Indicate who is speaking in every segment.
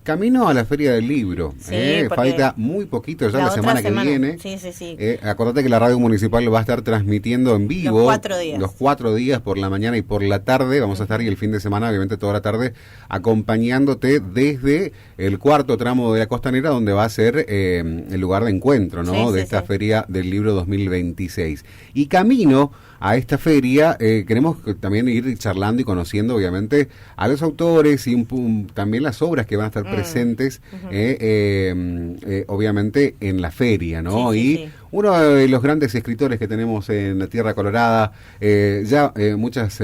Speaker 1: Camino a la Feria del Libro.
Speaker 2: Sí,
Speaker 1: Falta muy poquito ya la semana que viene.
Speaker 2: Sí, sí, sí.
Speaker 1: Acordate que la radio municipal va a estar transmitiendo en vivo
Speaker 2: los
Speaker 1: 4 días por la mañana y por la tarde. Vamos a estar y el fin de semana, obviamente toda la tarde, acompañándote desde el cuarto tramo de la Costanera, donde va a ser el lugar de encuentro, ¿no? De esta Feria del Libro 2026. Y camino a esta feria queremos también ir charlando y conociendo, obviamente, a los autores y también las obras que van a estar presentes, obviamente, en la feria, ¿no? Uno de los grandes escritores que tenemos en la Tierra Colorada, en muchas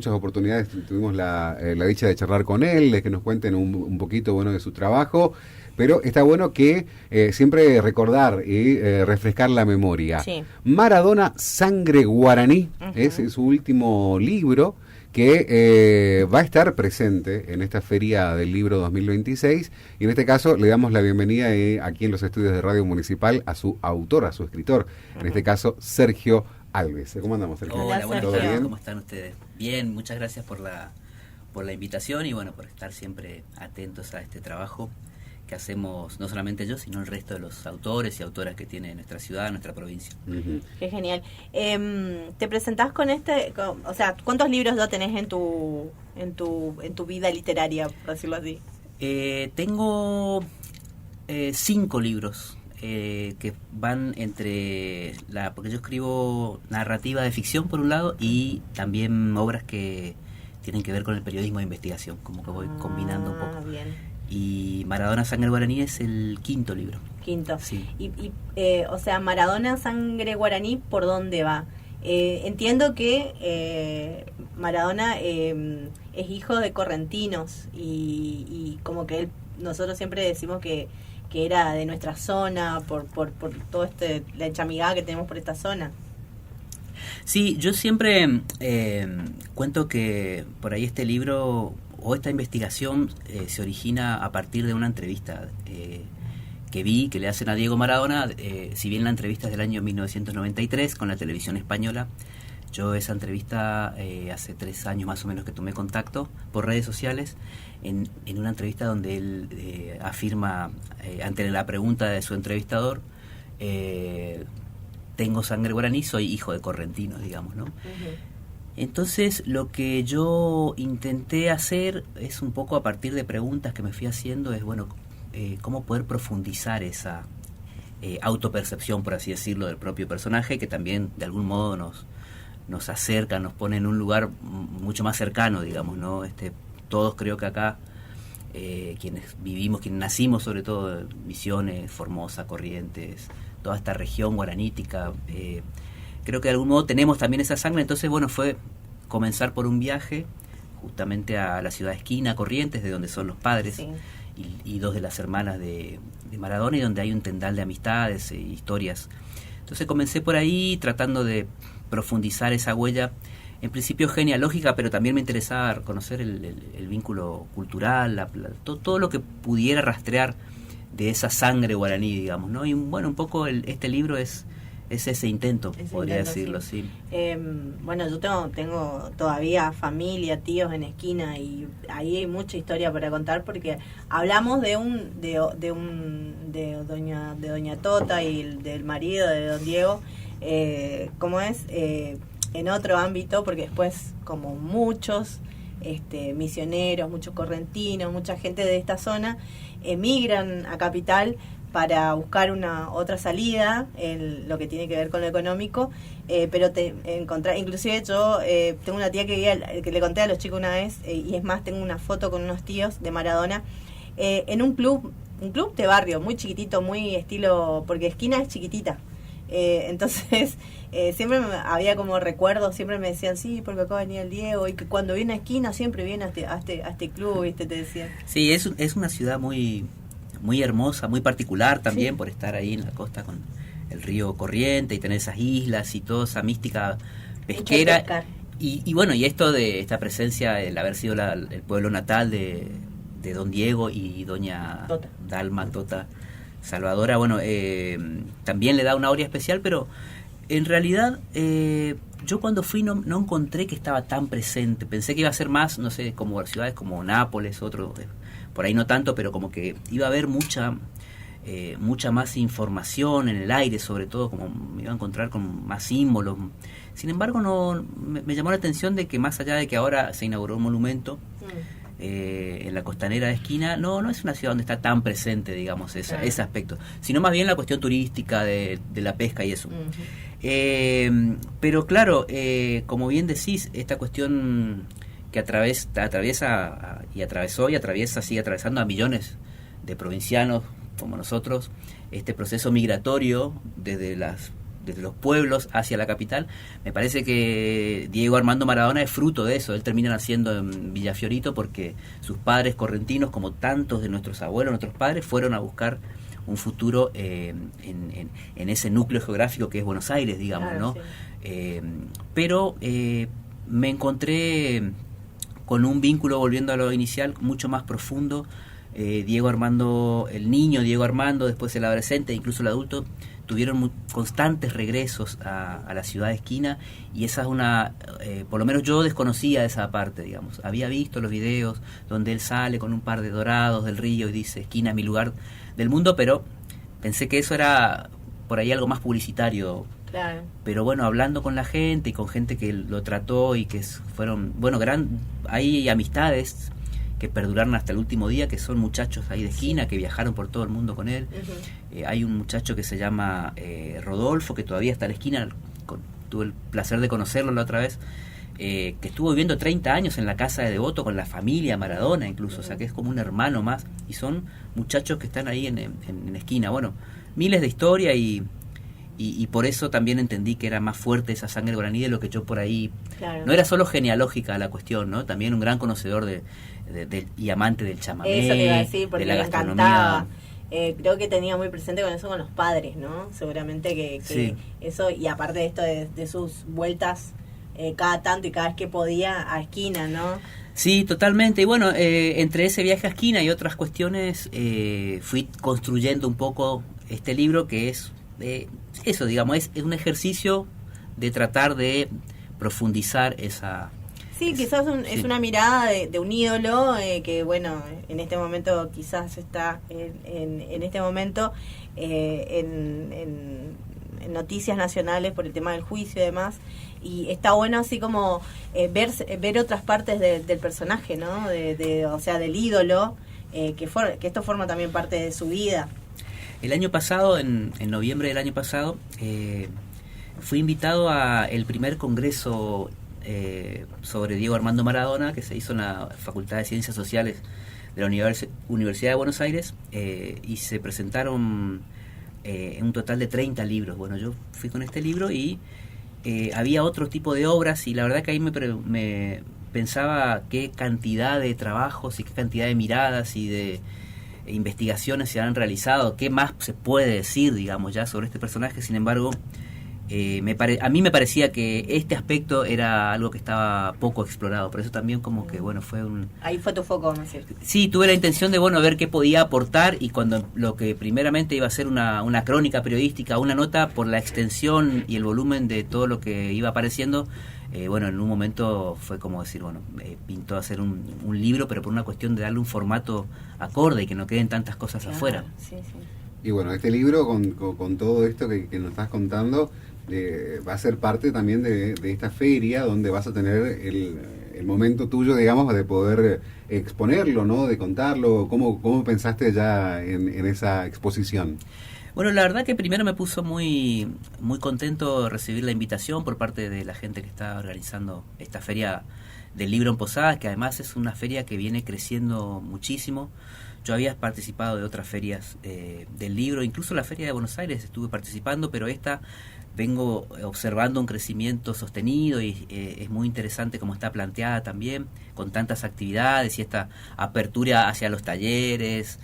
Speaker 1: oportunidades tuvimos la dicha de charlar con él, de que nos cuenten un poquito, bueno, de su trabajo. Pero está bueno que siempre recordar y refrescar la memoria. Sí. Maradona, Sangre Guaraní, es su último libro que va a estar presente en esta Feria del Libro 2026. Y en este caso le damos la bienvenida aquí en los estudios de Radio Municipal a su autor, a su escritor, en este caso Sergio Alves. ¿Cómo andamos, Sergio?
Speaker 3: Hola, buenos días, ¿cómo están ustedes? Bien, muchas gracias por la invitación y bueno, por estar siempre atentos a este trabajo que hacemos no solamente yo, sino el resto de los autores y autoras que tiene nuestra ciudad, nuestra provincia.
Speaker 2: Qué genial. ¿Te presentás con o sea, cuántos libros ya tenés en tu vida literaria, por decirlo así?
Speaker 3: Tengo 5 libros que van entre porque yo escribo narrativa de ficción por un lado y también obras que tienen que ver con el periodismo de investigación, como que voy combinando un poco. Bien. Y Maradona, Sangre Guaraní es el 5º libro.
Speaker 2: Sí. O sea, Maradona, Sangre Guaraní, ¿por dónde va? Entiendo que Maradona es hijo de correntinos y como que nosotros siempre decimos que era de nuestra zona por todo la enchamigada que tenemos por esta zona.
Speaker 3: Sí, yo siempre cuento que por ahí este libro o esta investigación se origina a partir de una entrevista que vi, que le hacen a Diego Maradona, si bien la entrevista es del año 1993 con la televisión española. Yo esa entrevista hace 3 años más o menos que tomé contacto por redes sociales, en una entrevista donde él afirma, ante la pregunta de su entrevistador, tengo sangre guaraní, soy hijo de correntinos, digamos, ¿no? Entonces lo que yo intenté hacer es un poco a partir de preguntas que me fui haciendo, es bueno, cómo poder profundizar esa autopercepción, por así decirlo, del propio personaje, que también de algún modo nos acerca, nos pone en un lugar mucho más cercano, digamos, ¿no? Todos creo que acá, quienes vivimos, quienes nacimos sobre todo en Misiones, Formosa, Corrientes, toda esta región guaranítica, creo que de algún modo tenemos también esa sangre. Entonces, bueno, fue comenzar por un viaje justamente a la ciudad de Esquina, Corrientes, de donde son los padres, sí, y 2 de las hermanas de Maradona, y donde hay un tendal de amistades e historias. Entonces comencé por ahí tratando de profundizar esa huella, en principio genealógica, pero también me interesaba conocer el vínculo cultural, todo lo que pudiera rastrear de esa sangre guaraní, digamos, ¿no? Y bueno, un poco este libro es ese intento, podría decirlo, sí.
Speaker 2: Bueno, yo tengo todavía familia, tíos en Esquina, y ahí hay mucha historia para contar, porque hablamos de doña Tota y del marido de don Diego, ¿cómo es? En otro ámbito, porque después, como muchos misioneros, muchos correntinos, mucha gente de esta zona emigran a Capital para buscar otra salida en lo que tiene que ver con lo económico, pero inclusive yo tengo una tía que le conté a los chicos una vez, y es más, tengo una foto con unos tíos de Maradona en un club de barrio muy chiquitito, muy estilo, porque Esquina es chiquitita, entonces siempre había como recuerdos, siempre me decían, sí, porque acá venía el Diego, y que cuando viene a Esquina siempre viene a este club, ¿viste? Te decían.
Speaker 3: Sí, es una ciudad muy hermosa, muy particular también, sí, por estar ahí en la costa con el río Corriente y tener esas islas y toda esa mística pesquera. Y bueno, y esto de esta presencia, el haber sido el pueblo natal de don Diego y doña Tota. Dalma Tota Salvadora, bueno, también le da una aurea especial, pero en realidad yo cuando fui no encontré que estaba tan presente. Pensé que iba a ser más, no sé, como ciudades como Nápoles, por ahí no tanto, pero como que iba a haber mucha más información en el aire, sobre todo, como me iba a encontrar con más símbolos. Sin embargo, me llamó la atención de que más allá de que ahora se inauguró un monumento en la costanera de Esquina, no es una ciudad donde está tan presente, digamos, ese aspecto, sino más bien la cuestión turística de la pesca y eso. Pero claro, como bien decís, esta cuestión que atraviesa y atravesó y atraviesa, sigue atravesando a millones de provincianos como nosotros, este proceso migratorio desde los pueblos hacia la capital, me parece que Diego Armando Maradona es fruto de eso. Él termina naciendo en Villafiorito porque sus padres correntinos, como tantos de nuestros abuelos, nuestros padres, fueron a buscar un futuro en ese núcleo geográfico que es Buenos Aires, digamos, claro, ¿no? Sí. Pero me encontré con un vínculo, volviendo a lo inicial, mucho más profundo. Diego Armando, el niño Diego Armando, después el adolescente, incluso el adulto, tuvieron constantes regresos a la ciudad de Esquina, y esa es una, por lo menos yo desconocía esa parte, digamos. Había visto los videos donde él sale con un par de dorados del río y dice: Esquina es mi lugar del mundo, pero pensé que eso era por ahí algo más publicitario.
Speaker 2: Claro.
Speaker 3: Pero bueno, hablando con la gente y con gente que lo trató y que fueron, bueno, hay amistades que perduraron hasta el último día, que son muchachos ahí de Esquina, sí, que viajaron por todo el mundo con él. Hay un muchacho que se llama Rodolfo, que todavía está en Esquina, tuve el placer de conocerlo la otra vez, que estuvo viviendo 30 años en la casa de Devoto con la familia Maradona incluso, o sea que es como un hermano más, y son muchachos que están ahí en Esquina. Bueno, miles de historia y por eso también entendí que era más fuerte esa sangre guaraní de lo que yo por ahí... Claro. No era solo genealógica la cuestión, ¿no? También un gran conocedor y amante del chamamé,
Speaker 2: eso te iba a decir, porque
Speaker 3: de la
Speaker 2: me
Speaker 3: gastronomía.
Speaker 2: Encantaba. Creo que tenía muy presente con eso con los padres, ¿no? Seguramente que sí, eso, y aparte de esto de sus vueltas cada tanto y cada vez que podía a Esquina, ¿no?
Speaker 3: Sí, totalmente. Y bueno, entre ese viaje a Esquina y otras cuestiones, fui construyendo un poco este libro, que es eso, digamos, es un ejercicio de tratar de profundizar esa...
Speaker 2: Sí, quizás es una mirada de un ídolo que, bueno, en este momento quizás está en este momento en noticias nacionales por el tema del juicio y demás, y está bueno así como ver otras partes del personaje, ¿no? O sea, del ídolo, que esto forma también parte de su vida.
Speaker 3: El año pasado, en noviembre del año pasado, fui invitado a el primer congreso sobre Diego Armando Maradona, que se hizo en la Facultad de Ciencias Sociales de la Universidad de Buenos Aires, y se presentaron un total de 30 libros. Bueno, yo fui con este libro y había otro tipo de obras, y la verdad que ahí me pensaba qué cantidad de trabajos y qué cantidad de miradas y de investigaciones se han realizado, qué más se puede decir, digamos, ya sobre este personaje. Sin embargo, a mí me parecía que este aspecto era algo que estaba poco explorado, por eso también como que, bueno, fue un...
Speaker 2: Ahí fue tu foco, ¿no es cierto?
Speaker 3: Sí, tuve la intención de, bueno, ver qué podía aportar, y cuando lo que primeramente iba a ser una crónica periodística, una nota, por la extensión y el volumen de todo lo que iba apareciendo, bueno, en un momento fue como decir, bueno, pintó hacer un libro, pero por una cuestión de darle un formato acorde y que no queden tantas cosas afuera.
Speaker 2: Sí, sí.
Speaker 1: Y bueno, este libro, con todo esto que nos estás contando, va a ser parte también de esta feria, donde vas a tener el momento tuyo, digamos, de poder exponerlo, ¿no? De contarlo. ¿Cómo pensaste ya en esa exposición?
Speaker 3: Bueno, la verdad que primero me puso muy muy contento de recibir la invitación por parte de la gente que está organizando esta feria del libro en Posadas, que además es una feria que viene creciendo muchísimo. Yo había participado de otras ferias del libro, incluso la feria de Buenos Aires estuve participando, pero esta vengo observando un crecimiento sostenido, y es muy interesante cómo está planteada también, con tantas actividades y esta apertura hacia los talleres,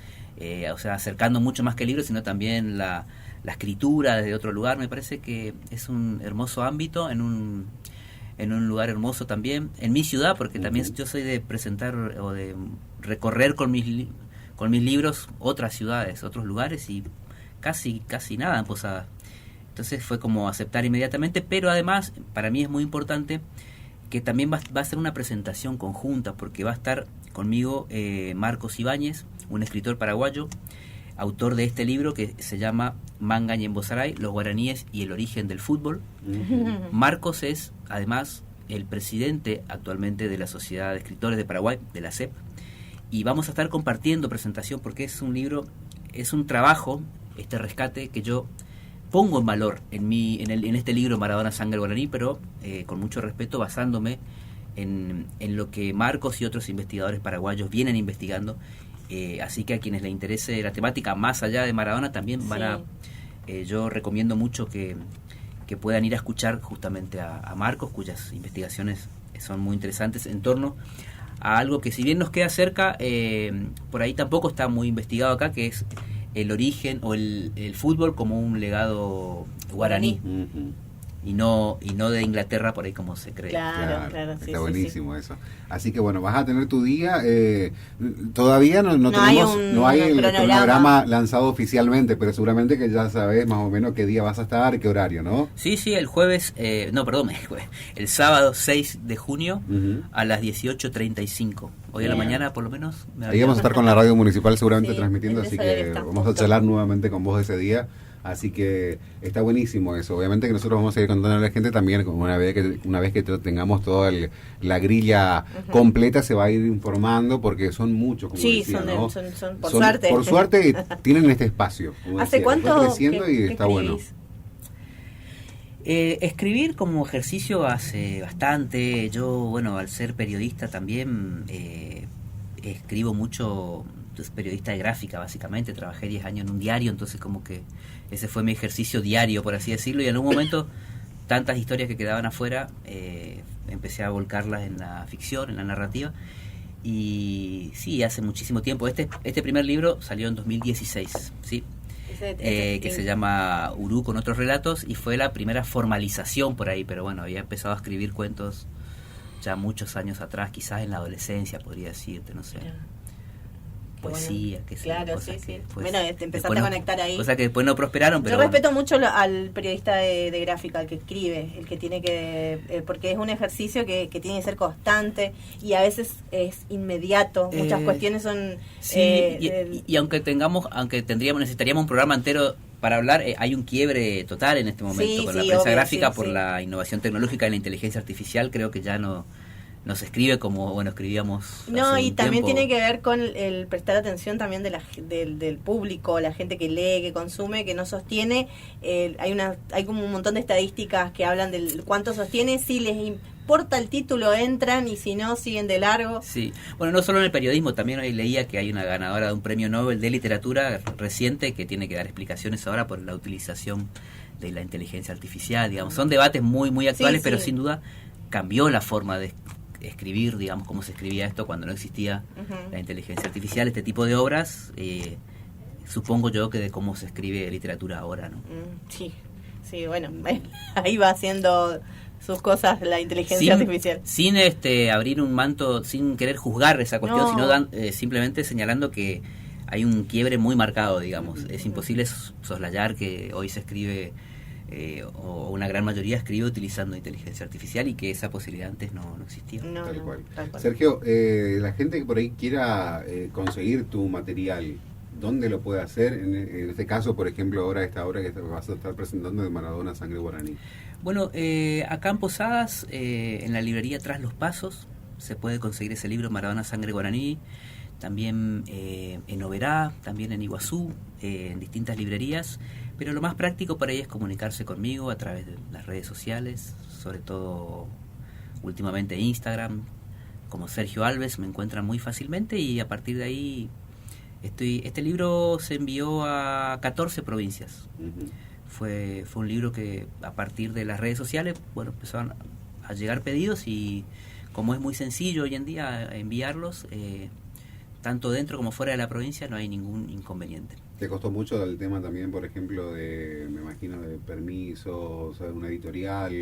Speaker 3: o sea, acercando mucho más que el libro, sino también la escritura desde otro lugar. Me parece que es un hermoso ámbito, en un lugar hermoso también, en mi ciudad, porque también yo soy de presentar o de recorrer con mis libros otras ciudades, otros lugares, y casi nada en Posadas. Entonces fue como aceptar inmediatamente, pero además para mí es muy importante que también va a ser una presentación conjunta, porque va a estar conmigo Marcos Ibáñez, un escritor paraguayo, autor de este libro que se llama Manga Ñembozaray, los guaraníes y el origen del fútbol. Marcos es, además, el presidente actualmente de la Sociedad de Escritores de Paraguay, de la SEP, y vamos a estar compartiendo presentación porque es un libro, es un trabajo, este rescate que yo pongo en valor en este libro Maradona, Sangre Guaraní, pero con mucho respeto, basándome en lo que Marcos y otros investigadores paraguayos vienen investigando. Así que a quienes les interese la temática más allá de Maradona también van a... yo recomiendo mucho que puedan ir a escuchar justamente a Marcos, cuyas investigaciones son muy interesantes en torno a algo que, si bien nos queda cerca, por ahí tampoco está muy investigado acá, que es el origen o el fútbol como un legado guaraní. Y no de Inglaterra por ahí como se cree.
Speaker 2: Claro,
Speaker 1: sí, está buenísimo eso. Así que bueno, vas a tener tu día. Todavía no hay el cronograma lanzado oficialmente, pero seguramente que ya sabes más o menos qué día vas a estar, qué horario, ¿no?
Speaker 3: Sí, el jueves, el sábado 6 de junio a las 18:35. Hoy a la mañana por lo menos.
Speaker 1: Ahí vamos a estar con la radio municipal seguramente transmitiendo, así que vamos a charlar nuevamente con vos ese día. Así que está buenísimo eso. Obviamente que nosotros vamos a ir contando a la gente también, una vez que tengamos toda la grilla completa, se va a ir informando, porque son muchos, como decía, ¿no?
Speaker 2: son por suerte.
Speaker 1: Por suerte tienen este espacio.
Speaker 2: ¿Hace cuánto
Speaker 1: creciendo y está bueno?
Speaker 3: Escribir como ejercicio hace bastante. Yo, al ser periodista también escribo mucho. Soy periodista de gráfica, básicamente. Trabajé 10 años en un diario, entonces como que ese fue mi ejercicio diario, por así decirlo, y en un momento tantas historias que quedaban afuera, empecé a volcarlas en la ficción, en la narrativa, y sí, hace muchísimo tiempo. Este primer libro salió en 2016, ¿sí? Que se llama Urú con otros relatos, y fue la primera formalización por ahí, pero había empezado a escribir cuentos ya muchos años atrás, quizás en la adolescencia, podría decirte, no sé. Poesía, que
Speaker 2: claro,
Speaker 3: sí.
Speaker 2: Bueno, te empezaste a conectar ahí.
Speaker 3: Cosas que después no prosperaron, pero...
Speaker 2: Yo respeto mucho al periodista de gráfica, al que escribe, el que tiene que... porque es un ejercicio que tiene que ser constante y a veces es inmediato. Muchas cuestiones son...
Speaker 3: y aunque necesitaríamos un programa entero para hablar, hay un quiebre total en este momento con la prensa gráfica por la innovación tecnológica y la inteligencia artificial. Creo que ya no se escribe como escribíamos hace un
Speaker 2: también
Speaker 3: tiempo.
Speaker 2: Tiene que ver con el prestar atención también del público, la gente que lee, que consume, que no sostiene. Hay como un montón de estadísticas que hablan del cuánto sostiene, si les importa el título entran y si no siguen de largo.
Speaker 3: Sí, no solo en el periodismo, también hoy leía que hay una ganadora de un premio Nobel de literatura reciente que tiene que dar explicaciones ahora por la utilización de la inteligencia artificial, digamos. Son debates muy muy actuales, pero sin duda cambió la forma de escribir, digamos, cómo se escribía esto cuando no existía la inteligencia artificial, este tipo de obras, supongo yo que de cómo se escribe literatura ahora, ¿no?
Speaker 2: Sí, ahí va haciendo sus cosas la inteligencia artificial.
Speaker 3: Sin abrir un manto, sin querer juzgar esa cuestión, sino simplemente señalando que hay un quiebre muy marcado, digamos. Es imposible soslayar que hoy se escribe... o una gran mayoría escribe utilizando inteligencia artificial y que esa posibilidad antes no existía.
Speaker 1: Tal cual. Sergio, la gente que por ahí quiera conseguir tu material, ¿dónde lo puede hacer? En este caso, por ejemplo, ahora esta obra que vas a estar presentando de Maradona, Sangre Guaraní.
Speaker 3: Acá en Posadas, en la librería Tras los Pasos, se puede conseguir ese libro, Maradona, Sangre Guaraní. También en Oberá, también en Iguazú, en distintas librerías. Pero lo más práctico para ella es comunicarse conmigo a través de las redes sociales, sobre todo últimamente Instagram, como Sergio Alves, me encuentran muy fácilmente, y a partir de ahí este libro se envió a 14 provincias. Fue un libro que a partir de las redes sociales empezaron a llegar pedidos, y como es muy sencillo hoy en día enviarlos, tanto dentro como fuera de la provincia, no hay ningún inconveniente.
Speaker 1: ¿Te costó mucho el tema también, por ejemplo, me imagino, de permisos, una editorial?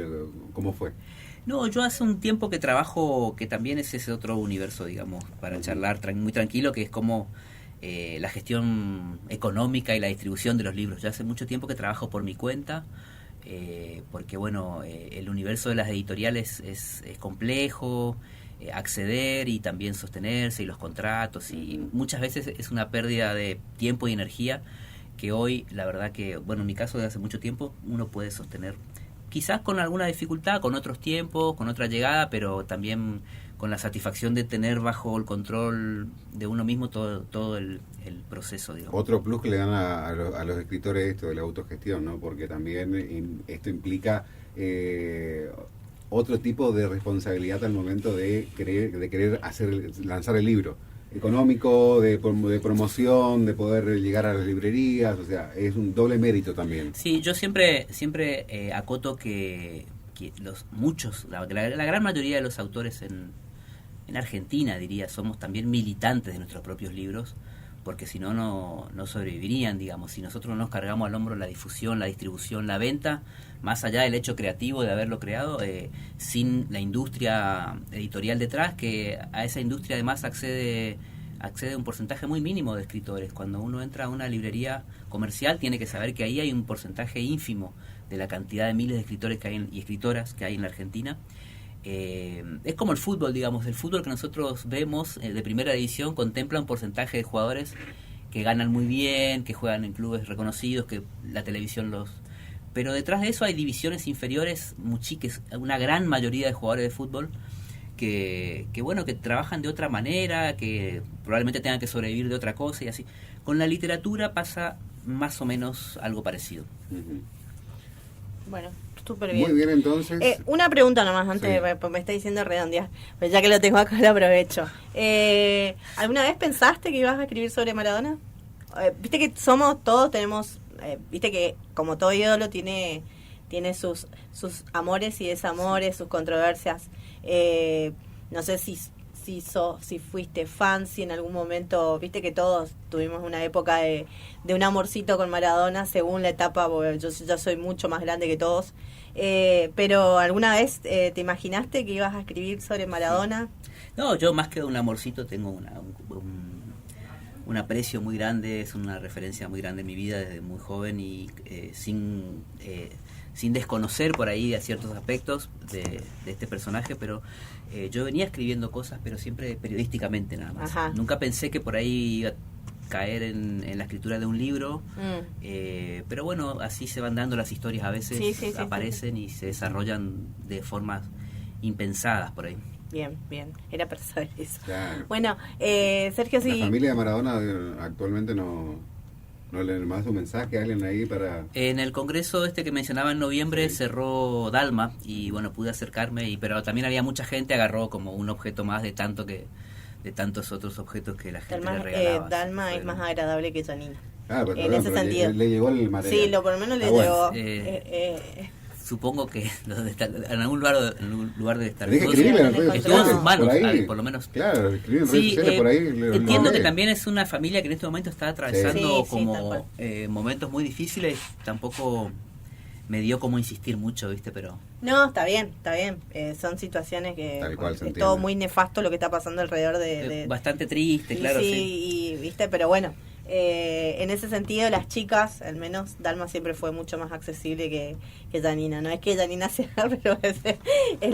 Speaker 1: ¿Cómo fue?
Speaker 3: No, yo hace un tiempo que trabajo, que también es ese otro universo, digamos, para charlar muy tranquilo, que es como la gestión económica y la distribución de los libros. Ya hace mucho tiempo que trabajo por mi cuenta, porque el universo de las editoriales es complejo, acceder y también sostenerse, y los contratos, y muchas veces es una pérdida de tiempo y energía que hoy, la verdad que, bueno, en mi caso de hace mucho tiempo, uno puede sostener, quizás con alguna dificultad, con otros tiempos, con otra llegada, pero también con la satisfacción de tener bajo el control de uno mismo todo el proceso, digamos.
Speaker 1: Otro plus que le dan a los escritores esto de la autogestión, ¿no? Porque también esto implica otro tipo de responsabilidad al momento de querer lanzar el libro. Económico, de promoción, de poder llegar a las librerías, o sea, es un doble mérito también.
Speaker 3: Sí, yo siempre acoto que la gran mayoría de los autores en Argentina, diría, somos también militantes de nuestros propios libros, porque si no, no sobrevivirían, digamos. Si nosotros no nos cargamos al hombro la difusión, la distribución, la venta, más allá del hecho creativo de haberlo creado, sin la industria editorial detrás, que a esa industria además accede un porcentaje muy mínimo de escritores. Cuando uno entra a una librería comercial, tiene que saber que ahí hay un porcentaje ínfimo de la cantidad de miles de escritores que hay y escritoras que hay en la Argentina. Es como el fútbol, digamos. El fútbol que nosotros vemos de primera división contempla un porcentaje de jugadores que ganan muy bien, que juegan en clubes reconocidos, que la televisión pero detrás de eso hay divisiones inferiores, una gran mayoría de jugadores de fútbol que trabajan de otra manera, que probablemente tengan que sobrevivir de otra cosa y así. Con la literatura pasa más o menos algo parecido.
Speaker 1: Uh-huh.
Speaker 2: Bueno, súper bien.
Speaker 1: Muy bien, entonces.
Speaker 2: Una pregunta nomás, antes me está diciendo redondear, pero ya que lo tengo acá lo aprovecho. ¿Alguna vez pensaste que ibas a escribir sobre Maradona? Viste que todos tenemos, viste que como todo ídolo tiene sus amores y desamores, sus controversias. No sé si fuiste fan, si en algún momento, viste que todos tuvimos una época de un amorcito con Maradona según la etapa, porque yo ya soy mucho más grande que todos, pero ¿alguna vez te imaginaste que ibas a escribir sobre Maradona?
Speaker 3: No, yo más que un amorcito tengo un aprecio muy grande, es una referencia muy grande en mi vida desde muy joven y sin desconocer por ahí a ciertos aspectos de este personaje, pero yo venía escribiendo cosas, pero siempre periodísticamente nada más.
Speaker 2: Ajá.
Speaker 3: Nunca pensé que por ahí iba a caer en la escritura de un libro, pero bueno, así se van dando las historias, a veces aparecen y se desarrollan de formas impensadas por ahí.
Speaker 2: Bien, era para saber eso.
Speaker 1: Claro.
Speaker 2: Bueno, Sergio, sí.
Speaker 1: La familia de Maradona actualmente no le más un mensaje a alguien ahí para...
Speaker 3: En el congreso que mencionaba en noviembre cerró Dalma y bueno, pude acercarme, pero también había mucha gente, agarró como un objeto más de tantos otros objetos que la gente le regalaba.
Speaker 2: Alma es más agradable que Janina.
Speaker 1: Ah, pero
Speaker 2: en ese sentido.
Speaker 1: Le llegó el material.
Speaker 2: Sí, por lo menos le
Speaker 1: bueno.
Speaker 2: llegó.
Speaker 3: Supongo que en algún lugar debe estar.
Speaker 1: Escribirle en redes
Speaker 3: estuvo en sus
Speaker 1: sociales,
Speaker 3: manos,
Speaker 1: por ahí.
Speaker 3: Por lo menos.
Speaker 1: Claro, escribir en redes sociales por ahí.
Speaker 3: Entiendo que también es una familia que en este momento está atravesando
Speaker 2: Sí,
Speaker 3: como momentos muy difíciles. Tampoco me dio como insistir mucho, ¿viste? Pero
Speaker 2: no, está bien. Son situaciones que
Speaker 1: Tal cual,
Speaker 2: es todo muy nefasto lo que está pasando alrededor de
Speaker 3: bastante triste, claro.
Speaker 2: Sí, y viste, pero bueno, en ese sentido las chicas, al menos Dalma siempre fue mucho más accesible que Janina. No es que Janina sea, pero es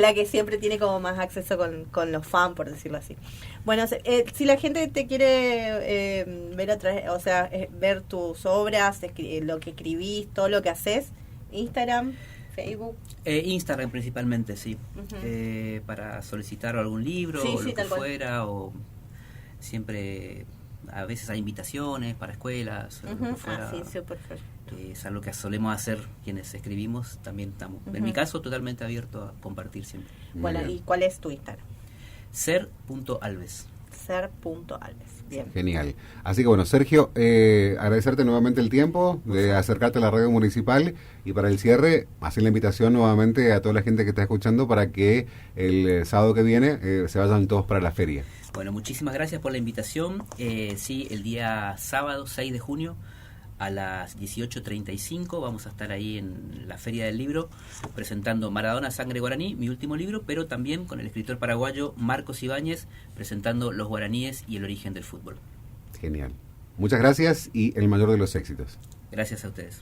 Speaker 2: la que siempre tiene como más acceso con los fans, por decirlo así. Bueno, si la gente te quiere ver a través, o sea, ver tus obras, lo que escribís, todo lo que haces, Instagram, Facebook.
Speaker 3: Instagram principalmente, sí.
Speaker 2: Uh-huh.
Speaker 3: Para solicitar algún libro o lo que fuera, o siempre a veces hay invitaciones para escuelas o lo que fuera.
Speaker 2: Sí, súper.
Speaker 3: Es algo que solemos hacer quienes escribimos, también estamos, en mi caso, totalmente abierto a compartir siempre.
Speaker 2: Bueno, ¿y cuál es tu Instagram?
Speaker 3: Ser.alves.
Speaker 2: Ser.alves. Bien.
Speaker 1: Genial. Así que bueno, Sergio, agradecerte nuevamente el tiempo de acercarte a la radio municipal y para el cierre, hacer la invitación nuevamente a toda la gente que está escuchando para que el sábado que viene se vayan todos para la feria.
Speaker 3: Bueno, muchísimas gracias por la invitación. Sí, el día sábado 6 de junio a las 18:35 vamos a estar ahí en la Feria del Libro presentando Maradona, Sangre Guaraní, mi último libro, pero también con el escritor paraguayo Marcos Ibáñez presentando Los Guaraníes y el origen del fútbol.
Speaker 1: Genial. Muchas gracias y el mayor de los éxitos.
Speaker 3: Gracias a ustedes.